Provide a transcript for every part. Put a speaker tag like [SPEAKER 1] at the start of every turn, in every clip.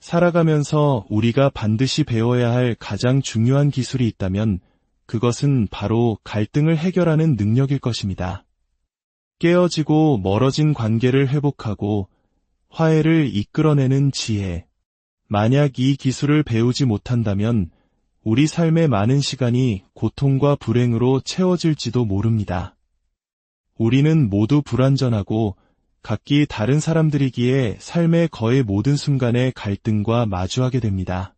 [SPEAKER 1] 살아가면서 우리가 반드시 배워야 할 가장 중요한 기술이 있다면 그것은 바로 갈등을 해결하는 능력일 것입니다. 깨어지고 멀어진 관계를 회복하고 화해를 이끌어내는 지혜. 만약 이 기술을 배우지 못한다면 우리 삶의 많은 시간이 고통과 불행으로 채워질지도 모릅니다. 우리는 모두 불완전하고 각기 다른 사람들이기에 삶의 거의 모든 순간에 갈등과 마주하게 됩니다.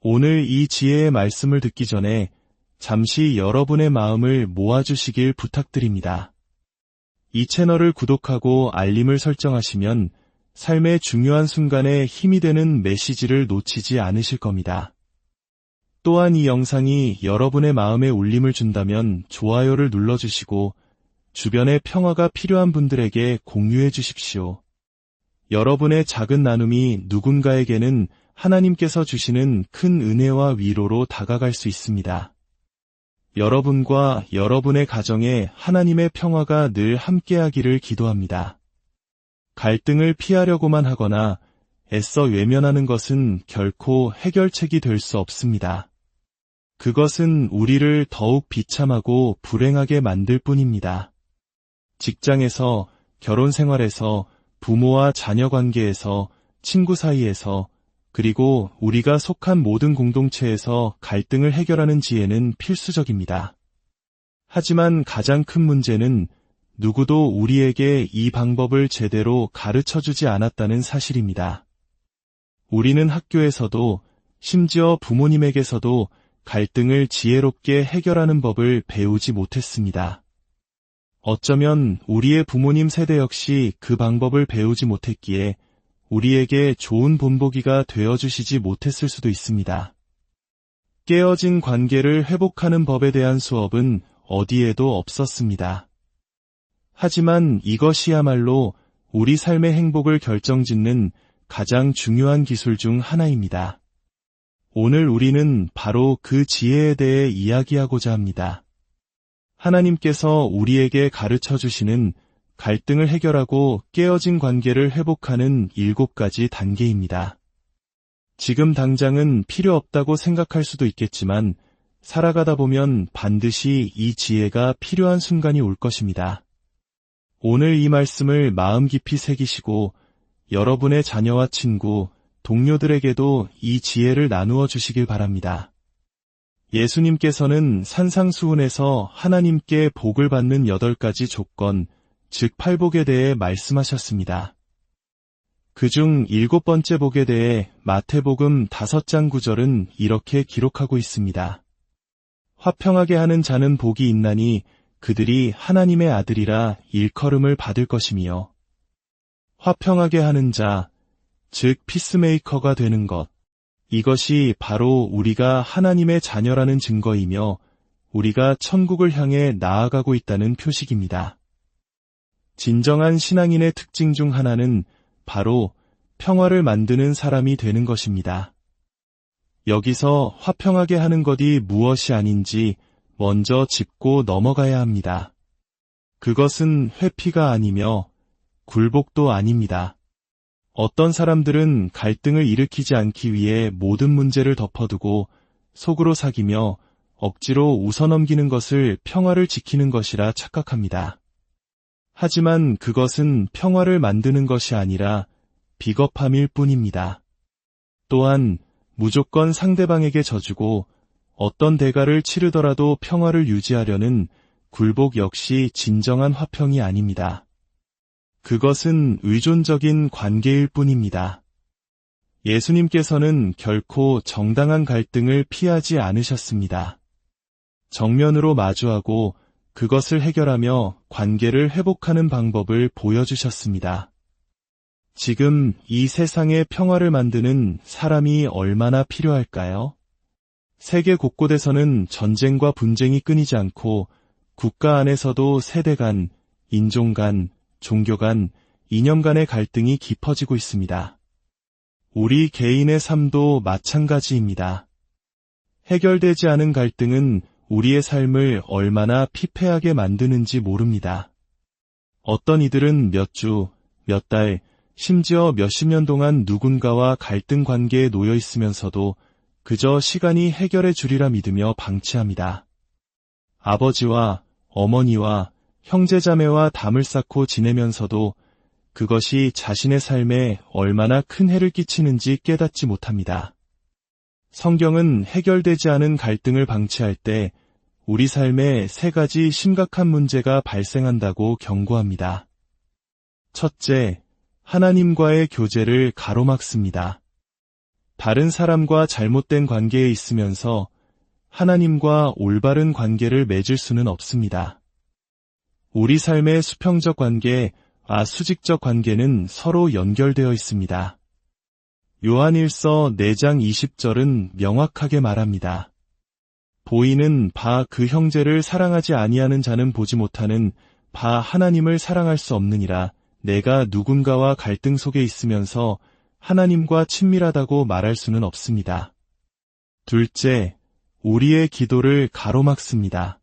[SPEAKER 1] 오늘 이 지혜의 말씀을 듣기 전에 잠시 여러분의 마음을 모아주시길 부탁드립니다. 이 채널을 구독하고 알림을 설정하시면 삶의 중요한 순간에 힘이 되는 메시지를 놓치지 않으실 겁니다. 또한 이 영상이 여러분의 마음에 울림을 준다면 좋아요를 눌러주시고 주변에 평화가 필요한 분들에게 공유해 주십시오. 여러분의 작은 나눔이 누군가에게는 하나님께서 주시는 큰 은혜와 위로로 다가갈 수 있습니다. 여러분과 여러분의 가정에 하나님의 평화가 늘 함께하기를 기도합니다. 갈등을 피하려고만 하거나 애써 외면하는 것은 결코 해결책이 될 수 없습니다. 그것은 우리를 더욱 비참하고 불행하게 만들 뿐입니다. 직장에서, 결혼 생활에서, 부모와 자녀 관계에서, 친구 사이에서, 그리고 우리가 속한 모든 공동체에서 갈등을 해결하는 지혜는 필수적입니다. 하지만 가장 큰 문제는 누구도 우리에게 이 방법을 제대로 가르쳐주지 않았다는 사실입니다. 우리는 학교에서도, 심지어 부모님에게서도 갈등을 지혜롭게 해결하는 법을 배우지 못했습니다. 어쩌면 우리의 부모님 세대 역시 그 방법을 배우지 못했기에 우리에게 좋은 본보기가 되어주시지 못했을 수도 있습니다. 깨어진 관계를 회복하는 법에 대한 수업은 어디에도 없었습니다. 하지만 이것이야말로 우리 삶의 행복을 결정짓는 가장 중요한 기술 중 하나입니다. 오늘 우리는 바로 그 지혜에 대해 이야기하고자 합니다. 하나님께서 우리에게 가르쳐 주시는 갈등을 해결하고 깨어진 관계를 회복하는 7가지 단계입니다. 지금 당장은 필요 없다고 생각할 수도 있겠지만 살아가다 보면 반드시 이 지혜가 필요한 순간이 올 것입니다. 오늘 이 말씀을 마음 깊이 새기시고 여러분의 자녀와 친구, 동료들에게도 이 지혜를 나누어 주시길 바랍니다. 예수님께서는 산상수훈에서 하나님께 복을 받는 8가지 조건, 즉 8복에 대해 말씀하셨습니다. 그중 7번째 복에 대해 마태복음 5장 9절은 이렇게 기록하고 있습니다. 화평하게 하는 자는 복이 있나니 그들이 하나님의 아들이라 일컬음을 받을 것이며 화평하게 하는 자, 즉 피스메이커가 되는 것. 이것이 바로 우리가 하나님의 자녀라는 증거이며 우리가 천국을 향해 나아가고 있다는 표식입니다. 진정한 신앙인의 특징 중 하나는 바로 평화를 만드는 사람이 되는 것입니다. 여기서 화평하게 하는 것이 무엇이 아닌지 먼저 짚고 넘어가야 합니다. 그것은 회피가 아니며 굴복도 아닙니다. 어떤 사람들은 갈등을 일으키지 않기 위해 모든 문제를 덮어두고 속으로 사귀며 억지로 웃어넘기는 것을 평화를 지키는 것이라 착각합니다. 하지만 그것은 평화를 만드는 것이 아니라 비겁함일 뿐입니다. 또한 무조건 상대방에게 져주고 어떤 대가를 치르더라도 평화를 유지하려는 굴복 역시 진정한 화평이 아닙니다. 그것은 의존적인 관계일 뿐입니다. 예수님께서는 결코 정당한 갈등을 피하지 않으셨습니다. 정면으로 마주하고 그것을 해결하며 관계를 회복하는 방법을 보여주셨습니다. 지금 이 세상의 평화를 만드는 사람이 얼마나 필요할까요? 세계 곳곳에서는 전쟁과 분쟁이 끊이지 않고 국가 안에서도 세대 간, 인종 간, 종교 간, 이념 간의 갈등이 깊어지고 있습니다. 우리 개인의 삶도 마찬가지입니다. 해결되지 않은 갈등은 우리의 삶을 얼마나 피폐하게 만드는지 모릅니다. 어떤 이들은 몇 주, 몇 달, 심지어 몇십 년 동안 누군가와 갈등 관계에 놓여 있으면서도 그저 시간이 해결해 주리라 믿으며 방치합니다. 아버지와 어머니와 형제자매와 담을 쌓고 지내면서도 그것이 자신의 삶에 얼마나 큰 해를 끼치는지 깨닫지 못합니다. 성경은 해결되지 않은 갈등을 방치할 때 우리 삶에 세 가지 심각한 문제가 발생한다고 경고합니다. 첫째, 하나님과의 교제를 가로막습니다. 다른 사람과 잘못된 관계에 있으면서 하나님과 올바른 관계를 맺을 수는 없습니다. 우리 삶의 수평적 관계, 수직적 관계는 서로 연결되어 있습니다. 요한일서 4장 20절은 명확하게 말합니다. 보이는 바 그 형제를 사랑하지 아니하는 자는 보지 못하는 바 하나님을 사랑할 수 없느니라. 내가 누군가와 갈등 속에 있으면서 하나님과 친밀하다고 말할 수는 없습니다. 둘째, 우리의 기도를 가로막습니다.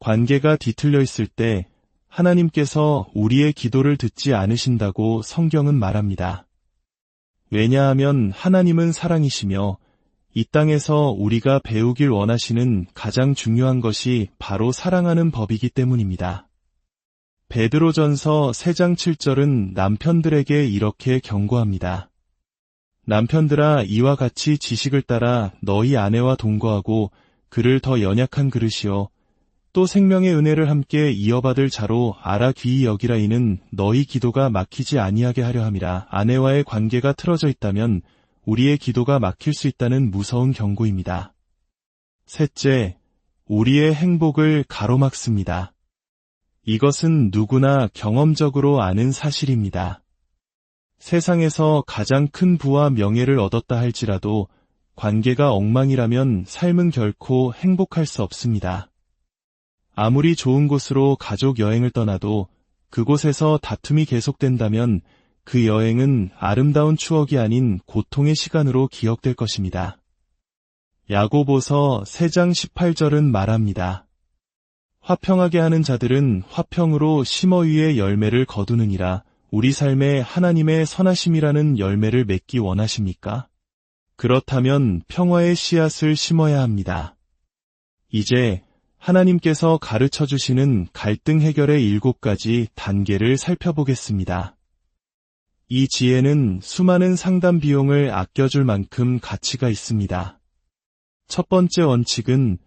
[SPEAKER 1] 관계가 뒤틀려 있을 때 하나님께서 우리의 기도를 듣지 않으신다고 성경은 말합니다. 왜냐하면 하나님은 사랑이시며 이 땅에서 우리가 배우길 원하시는 가장 중요한 것이 바로 사랑하는 법이기 때문입니다. 베드로전서 3장 7절은 남편들에게 이렇게 경고합니다. 남편들아, 이와 같이 지식을 따라 너희 아내와 동거하고 그를 더 연약한 그릇이요 또 생명의 은혜를 함께 이어받을 자로 알아 귀히 여기라. 이는 너희 기도가 막히지 아니하게 하려 함이라. 아내와의 관계가 틀어져 있다면 우리의 기도가 막힐 수 있다는 무서운 경고입니다. 셋째, 우리의 행복을 가로막습니다. 이것은 누구나 경험적으로 아는 사실입니다. 세상에서 가장 큰 부와 명예를 얻었다 할지라도 관계가 엉망이라면 삶은 결코 행복할 수 없습니다. 아무리 좋은 곳으로 가족 여행을 떠나도 그곳에서 다툼이 계속된다면 그 여행은 아름다운 추억이 아닌 고통의 시간으로 기억될 것입니다. 야고보서 3장 18절은 말합니다. 화평하게 하는 자들은 화평으로 심어 위에 열매를 거두느니라. 우리 삶에 하나님의 선하심이라는 열매를 맺기 원하십니까? 그렇다면 평화의 씨앗을 심어야 합니다. 이제 하나님께서 가르쳐 주시는 갈등 해결의 7가지 단계를 살펴보겠습니다. 이 지혜는 수많은 상담 비용을 아껴줄 만큼 가치가 있습니다. 첫 번째 원칙은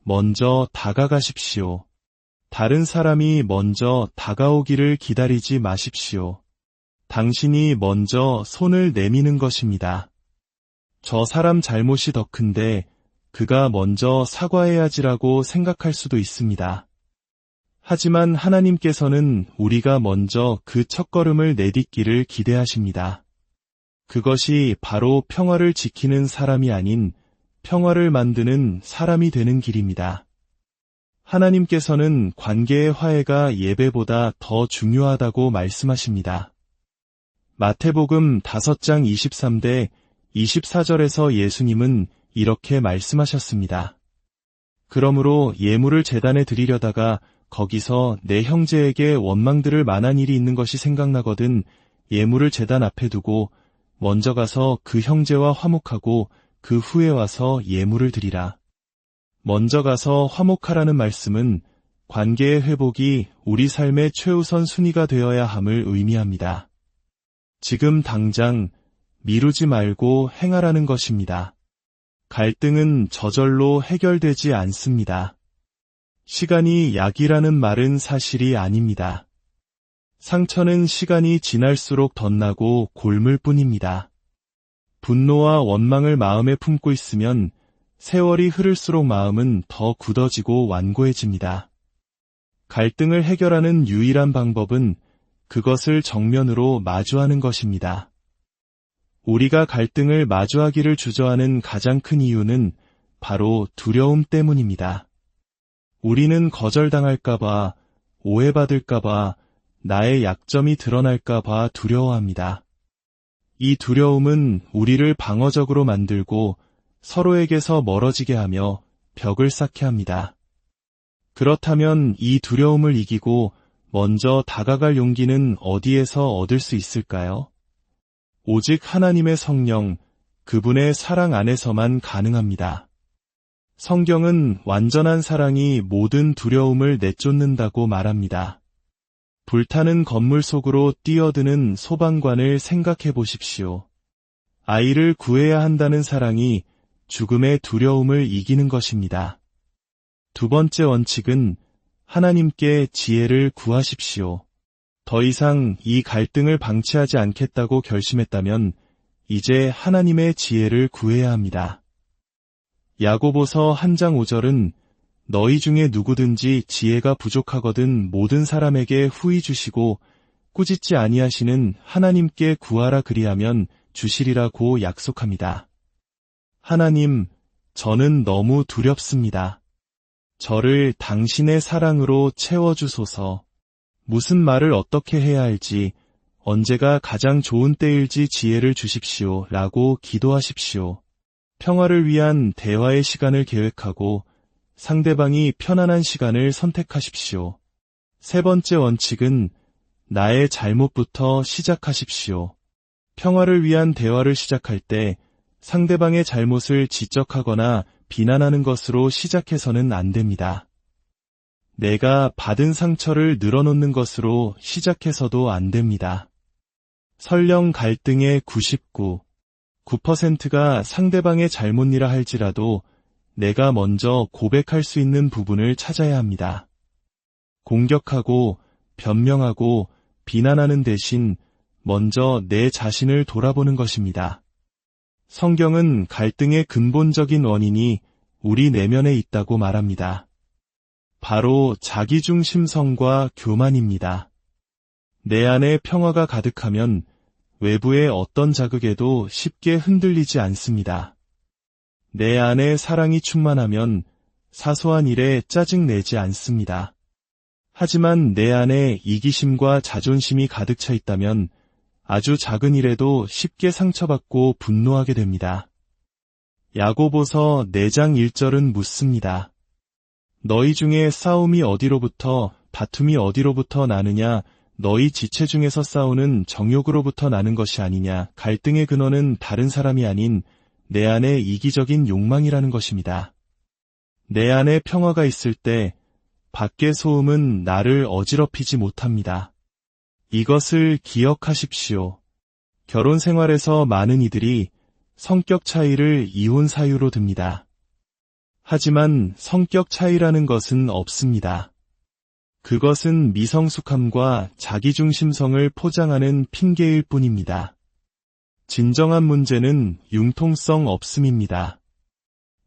[SPEAKER 1] 먼저 다가가십시오. 다른 사람이 먼저 다가오기를 기다리지 마십시오. 당신이 먼저 손을 내미는 것입니다. 저 사람 잘못이 더 큰데 그가 먼저 사과해야지라고 생각할 수도 있습니다. 하지만 하나님께서는 우리가 먼저 그 첫걸음을 내딛기를 기대하십니다. 그것이 바로 평화를 지키는 사람이 아닌 평화를 만드는 사람이 되는 길입니다. 하나님께서는 관계의 화해가 예배보다 더 중요하다고 말씀하십니다. 마태복음 5장 23대 24절에서 예수님은 이렇게 말씀하셨습니다. 그러므로 예물을 제단에 드리려다가 거기서 내 형제에게 원망들을 만한 일이 있는 것이 생각나거든 예물을 제단 앞에 두고 먼저 가서 그 형제와 화목하고 그 후에 와서 예물을 드리라. 먼저 가서 화목하라는 말씀은 관계의 회복이 우리 삶의 최우선 순위가 되어야 함을 의미합니다. 지금 당장 미루지 말고 행하라는 것입니다. 갈등은 저절로 해결되지 않습니다. 시간이 약이라는 말은 사실이 아닙니다. 상처는 시간이 지날수록 덧나고 골물 뿐입니다. 분노와 원망을 마음에 품고 있으면 세월이 흐를수록 마음은 더 굳어지고 완고해집니다. 갈등을 해결하는 유일한 방법은 그것을 정면으로 마주하는 것입니다. 우리가 갈등을 마주하기를 주저하는 가장 큰 이유는 바로 두려움 때문입니다. 우리는 거절당할까봐, 오해받을까봐, 나의 약점이 드러날까봐 두려워합니다. 이 두려움은 우리를 방어적으로 만들고 서로에게서 멀어지게 하며 벽을 쌓게 합니다. 그렇다면 이 두려움을 이기고 먼저 다가갈 용기는 어디에서 얻을 수 있을까요? 오직 하나님의 성령, 그분의 사랑 안에서만 가능합니다. 성경은 완전한 사랑이 모든 두려움을 내쫓는다고 말합니다. 불타는 건물 속으로 뛰어드는 소방관을 생각해 보십시오. 아이를 구해야 한다는 사랑이 죽음의 두려움을 이기는 것입니다. 두 번째 원칙은 하나님께 지혜를 구하십시오. 더 이상 이 갈등을 방치하지 않겠다고 결심했다면 이제 하나님의 지혜를 구해야 합니다. 야고보서 1장 5절은 너희 중에 누구든지 지혜가 부족하거든 모든 사람에게 후히 주시고 꾸짖지 아니하시는 하나님께 구하라 그리하면 주시리라고 약속합니다. 하나님, 저는 너무 두렵습니다. 저를 당신의 사랑으로 채워주소서. 무슨 말을 어떻게 해야 할지, 언제가 가장 좋은 때일지 지혜를 주십시오 라고 기도하십시오. 평화를 위한 대화의 시간을 계획하고 상대방이 편안한 시간을 선택하십시오. 세 번째 원칙은 나의 잘못부터 시작하십시오. 평화를 위한 대화를 시작할 때 상대방의 잘못을 지적하거나 비난하는 것으로 시작해서는 안 됩니다. 내가 받은 상처를 늘어놓는 것으로 시작해서도 안 됩니다. 설령 갈등의 9%가 상대방의 잘못이라 할지라도 내가 먼저 고백할 수 있는 부분을 찾아야 합니다. 공격하고 변명하고 비난하는 대신 먼저 내 자신을 돌아보는 것입니다. 성경은 갈등의 근본적인 원인이 우리 내면에 있다고 말합니다. 바로 자기중심성과 교만입니다. 내 안에 평화가 가득하면 외부의 어떤 자극에도 쉽게 흔들리지 않습니다. 내 안에 사랑이 충만하면 사소한 일에 짜증내지 않습니다. 하지만 내 안에 이기심과 자존심이 가득 차 있다면 아주 작은 일에도 쉽게 상처받고 분노하게 됩니다. 야고보서 4장 1절은 묻습니다. 너희 중에 싸움이 어디로부터 다툼이 어디로부터 나느냐 너희 지체 중에서 싸우는 정욕으로부터 나는 것이 아니냐. 갈등의 근원은 다른 사람이 아닌 내 안의 이기적인 욕망이라는 것입니다. 내 안에 평화가 있을 때 밖의 소음은 나를 어지럽히지 못합니다. 이것을 기억하십시오. 결혼 생활에서 많은 이들이 성격 차이를 이혼 사유로 듭니다. 하지만 성격 차이라는 것은 없습니다. 그것은 미성숙함과 자기중심성을 포장하는 핑계일 뿐입니다. 진정한 문제는 융통성 없음입니다.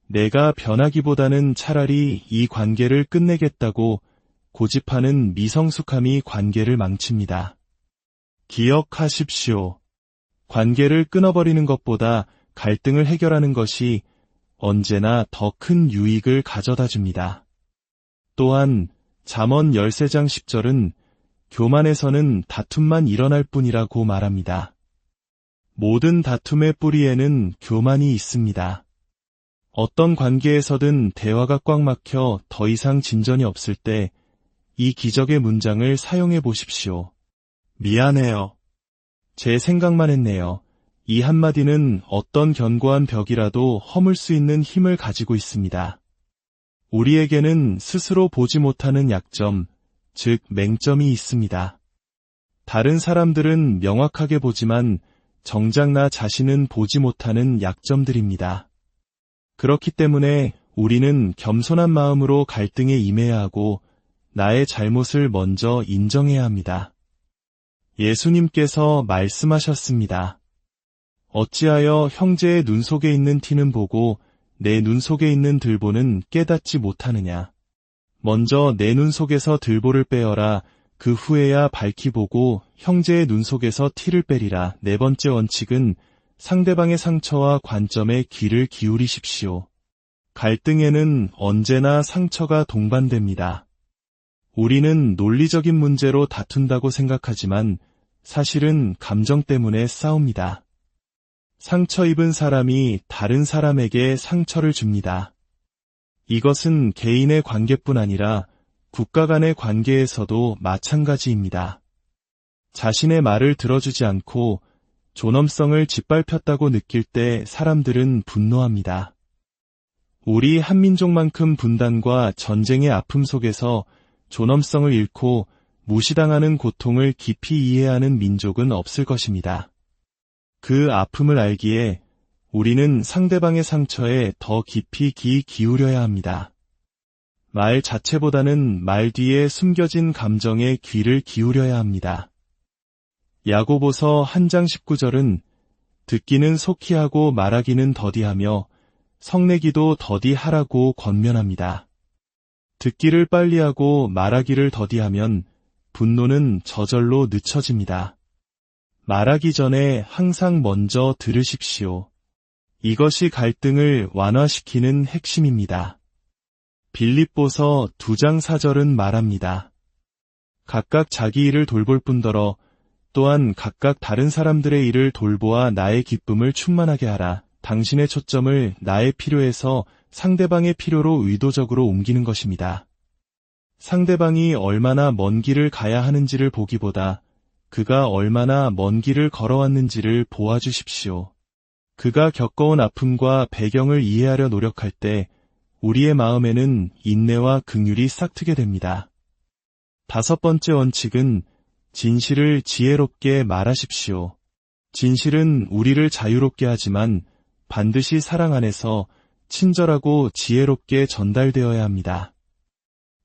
[SPEAKER 1] 내가 변하기보다는 차라리 이 관계를 끝내겠다고 고집하는 미성숙함이 관계를 망칩니다. 기억하십시오. 관계를 끊어버리는 것보다 갈등을 해결하는 것이 언제나 더 큰 유익을 가져다 줍니다. 또한 잠언 13장 10절은 교만에서는 다툼만 일어날 뿐이라고 말합니다. 모든 다툼의 뿌리에는 교만이 있습니다. 어떤 관계에서든 대화가 꽉 막혀 더 이상 진전이 없을 때 이 기적의 문장을 사용해 보십시오. 미안해요. 제 생각만 했네요. 이 한마디는 어떤 견고한 벽이라도 허물 수 있는 힘을 가지고 있습니다. 우리에게는 스스로 보지 못하는 약점, 즉 맹점이 있습니다. 다른 사람들은 명확하게 보지만 정작 나 자신은 보지 못하는 약점들입니다. 그렇기 때문에 우리는 겸손한 마음으로 갈등에 임해야 하고 나의 잘못을 먼저 인정해야 합니다. 예수님께서 말씀하셨습니다. 어찌하여 형제의 눈 속에 있는 티는 보고 내 눈 속에 있는 들보는 깨닫지 못하느냐. 먼저 내 눈 속에서 들보를 빼어라. 그 후에야 밝히 보고 형제의 눈 속에서 티를 빼리라. 네 번째 원칙은 상대방의 상처와 관점에 귀를 기울이십시오. 갈등에는 언제나 상처가 동반됩니다. 우리는 논리적인 문제로 다툰다고 생각하지만 사실은 감정 때문에 싸웁니다. 상처 입은 사람이 다른 사람에게 상처를 줍니다. 이것은 개인의 관계뿐 아니라 국가 간의 관계에서도 마찬가지입니다. 자신의 말을 들어주지 않고 존엄성을 짓밟혔다고 느낄 때 사람들은 분노합니다. 우리 한민족만큼 분단과 전쟁의 아픔 속에서 존엄성을 잃고 무시당하는 고통을 깊이 이해하는 민족은 없을 것입니다. 그 아픔을 알기에 우리는 상대방의 상처에 더 깊이 귀 기울여야 합니다. 말 자체보다는 말 뒤에 숨겨진 감정에 귀를 기울여야 합니다. 야고보서 1장 19절은 듣기는 속히 하고 말하기는 더디하며 성내기도 더디하라고 권면합니다. 듣기를 빨리 하고 말하기를 더디하면 분노는 저절로 늦춰집니다. 말하기 전에 항상 먼저 들으십시오. 이것이 갈등을 완화시키는 핵심입니다. 빌립보서 2장 4절은 말합니다. 각각 자기 일을 돌볼 뿐더러 또한 각각 다른 사람들의 일을 돌보아 나의 기쁨을 충만하게 하라. 당신의 초점을 나의 필요에서 상대방의 필요로 의도적으로 옮기는 것입니다. 상대방이 얼마나 먼 길을 가야 하는지를 보기보다 그가 얼마나 먼 길을 걸어왔는지를 보아주십시오. 그가 겪어온 아픔과 배경을 이해하려 노력할 때 우리의 마음에는 인내와 긍휼이 싹트게 됩니다. 5번째 원칙은 진실을 지혜롭게 말하십시오. 진실은 우리를 자유롭게 하지만 반드시 사랑 안에서 친절하고 지혜롭게 전달되어야 합니다.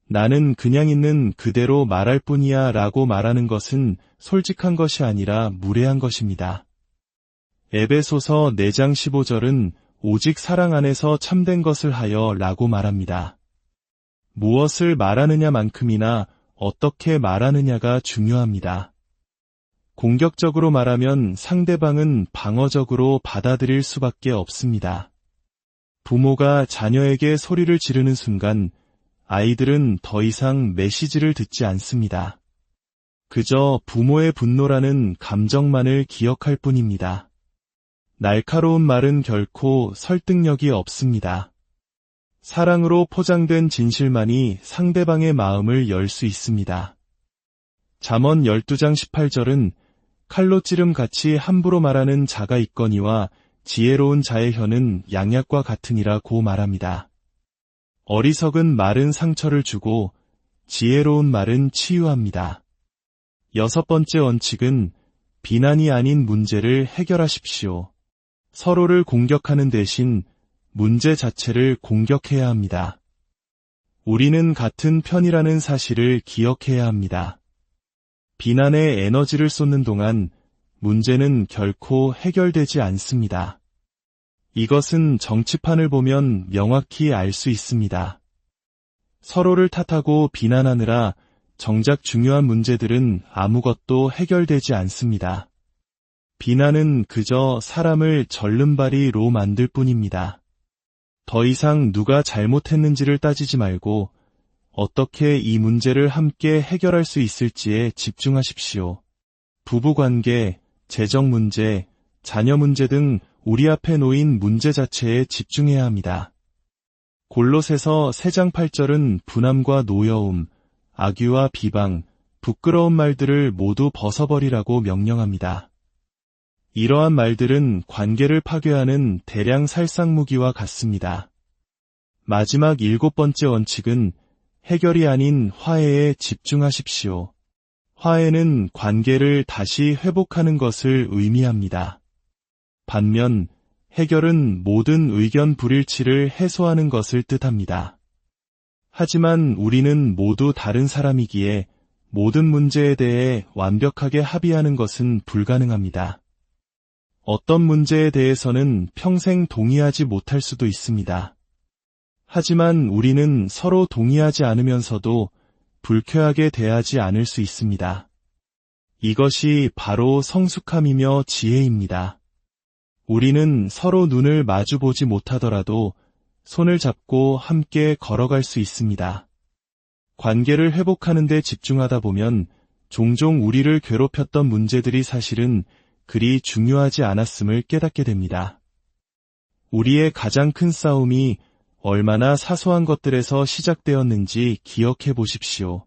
[SPEAKER 1] 나는 그냥 있는 그대로 말할 뿐이야 라고 말하는 것은 솔직한 것이 아니라 무례한 것입니다. 에베소서 4장 15절은 오직 사랑 안에서 참된 것을 하여 라고 말합니다. 무엇을 말하느냐만큼이나 어떻게 말하느냐가 중요합니다. 공격적으로 말하면 상대방은 방어적으로 받아들일 수밖에 없습니다. 부모가 자녀에게 소리를 지르는 순간 아이들은 더 이상 메시지를 듣지 않습니다. 그저 부모의 분노라는 감정만을 기억할 뿐입니다. 날카로운 말은 결코 설득력이 없습니다. 사랑으로 포장된 진실만이 상대방의 마음을 열 수 있습니다. 잠언 12장 18절은 칼로 찌름같이 함부로 말하는 자가 있거니와 지혜로운 자의 혀는 양약과 같으니라고 말합니다. 어리석은 말은 상처를 주고 지혜로운 말은 치유합니다. 6번째 원칙은 비난이 아닌 문제를 해결하십시오. 서로를 공격하는 대신 문제 자체를 공격해야 합니다. 우리는 같은 편이라는 사실을 기억해야 합니다. 비난에 에너지를 쏟는 동안 문제는 결코 해결되지 않습니다. 이것은 정치판을 보면 명확히 알 수 있습니다. 서로를 탓하고 비난하느라 정작 중요한 문제들은 아무것도 해결되지 않습니다. 비난은 그저 사람을 절름발이로 만들 뿐입니다. 더 이상 누가 잘못했는지를 따지지 말고 어떻게 이 문제를 함께 해결할 수 있을지에 집중하십시오. 부부관계, 재정 문제, 자녀 문제 등 우리 앞에 놓인 문제 자체에 집중해야 합니다. 골로새서 3장 8절은 분함과 노여움, 악유와 비방, 부끄러운 말들을 모두 벗어버리라고 명령합니다. 이러한 말들은 관계를 파괴하는 대량 살상무기와 같습니다. 마지막 7번째 원칙은 해결이 아닌 화해에 집중하십시오. 화해는 관계를 다시 회복하는 것을 의미합니다. 반면 해결은 모든 의견 불일치를 해소하는 것을 뜻합니다. 하지만 우리는 모두 다른 사람이기에 모든 문제에 대해 완벽하게 합의하는 것은 불가능합니다. 어떤 문제에 대해서는 평생 동의하지 못할 수도 있습니다. 하지만 우리는 서로 동의하지 않으면서도 불쾌하게 대하지 않을 수 있습니다. 이것이 바로 성숙함이며 지혜입니다. 우리는 서로 눈을 마주보지 못하더라도 손을 잡고 함께 걸어갈 수 있습니다. 관계를 회복하는 데 집중하다 보면 종종 우리를 괴롭혔던 문제들이 사실은 그리 중요하지 않았음을 깨닫게 됩니다. 우리의 가장 큰 싸움이 얼마나 사소한 것들에서 시작되었는지 기억해 보십시오.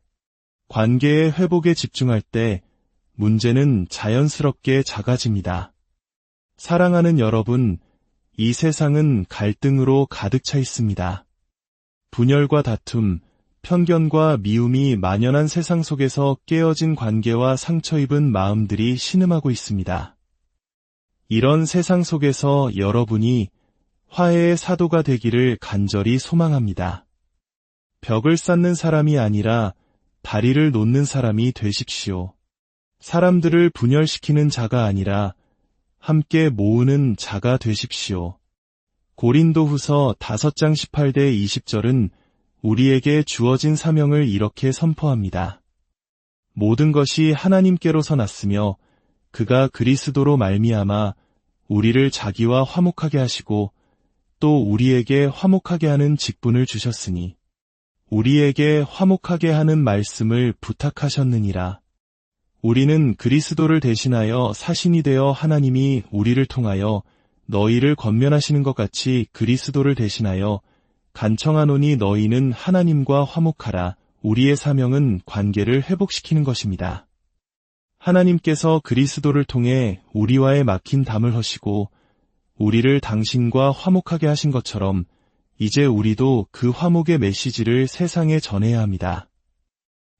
[SPEAKER 1] 관계의 회복에 집중할 때 문제는 자연스럽게 작아집니다. 사랑하는 여러분, 이 세상은 갈등으로 가득 차 있습니다. 분열과 다툼, 편견과 미움이 만연한 세상 속에서 깨어진 관계와 상처 입은 마음들이 신음하고 있습니다. 이런 세상 속에서 여러분이 화해의 사도가 되기를 간절히 소망합니다. 벽을 쌓는 사람이 아니라 다리를 놓는 사람이 되십시오. 사람들을 분열시키는 자가 아니라 함께 모으는 자가 되십시오. 고린도후서 5장 18대 20절은 우리에게 주어진 사명을 이렇게 선포합니다. 모든 것이 하나님께로서 났으며 그가 그리스도로 말미암아 우리를 자기와 화목하게 하시고 또 우리에게 화목하게 하는 직분을 주셨으니 우리에게 화목하게 하는 말씀을 부탁하셨느니라. 우리는 그리스도를 대신하여 사신이 되어 하나님이 우리를 통하여 너희를 권면하시는 것 같이 그리스도를 대신하여 간청하노니 너희는 하나님과 화목하라. 우리의 사명은 관계를 회복시키는 것입니다. 하나님께서 그리스도를 통해 우리와의 막힌 담을 허시고 우리를 당신과 화목하게 하신 것처럼 이제 우리도 그 화목의 메시지를 세상에 전해야 합니다.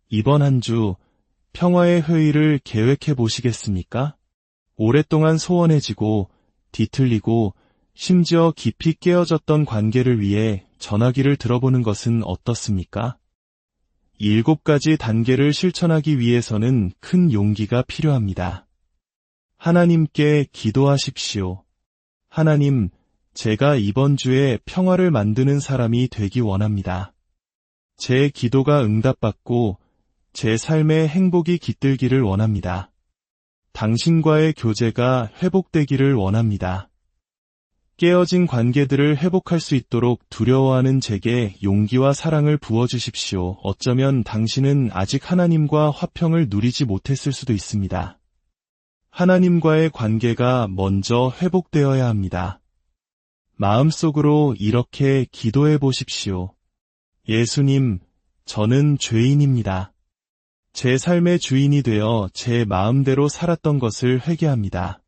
[SPEAKER 1] 이번 한 주 평화의 회의를 계획해 보시겠습니까? 오랫동안 소원해지고 뒤틀리고 심지어 깊이 깨어졌던 관계를 위해 전화기를 들어보는 것은 어떻습니까? 7가지 단계를 실천하기 위해서는 큰 용기가 필요합니다. 하나님께 기도하십시오. 하나님, 제가 이번 주에 평화를 만드는 사람이 되기 원합니다. 제 기도가 응답받고 제 삶의 행복이 깃들기를 원합니다. 당신과의 교제가 회복되기를 원합니다. 깨어진 관계들을 회복할 수 있도록 두려워하는 제게 용기와 사랑을 부어주십시오. 어쩌면 당신은 아직 하나님과 화평을 누리지 못했을 수도 있습니다. 하나님과의 관계가 먼저 회복되어야 합니다. 마음속으로 이렇게 기도해 보십시오. 예수님, 저는 죄인입니다. 제 삶의 주인이 되어 제 마음대로 살았던 것을 회개합니다.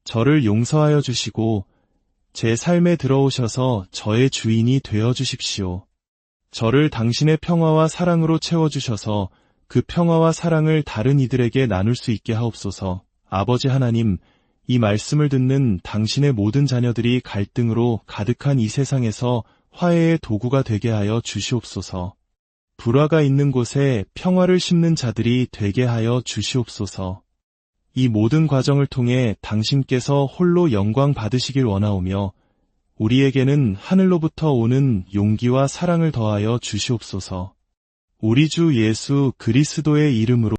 [SPEAKER 1] 저를 용서하여 주시고 제 삶에 들어오셔서 저의 주인이 되어 주십시오. 저를 당신의 평화와 사랑으로 채워주셔서 그 평화와 사랑을 다른 이들에게 나눌 수 있게 하옵소서. 아버지 하나님, 이 말씀을 듣는 당신의 모든 자녀들이 갈등으로 가득한 이 세상에서 화해의 도구가 되게 하여 주시옵소서. 불화가 있는 곳에 평화를 심는 자들이 되게 하여 주시옵소서. 이 모든 과정을 통해 당신께서 홀로 영광 받으시길 원하오며 우리에게는 하늘로부터 오는 용기와 사랑을 더하여 주시옵소서. 우리 주 예수 그리스도의 이름으로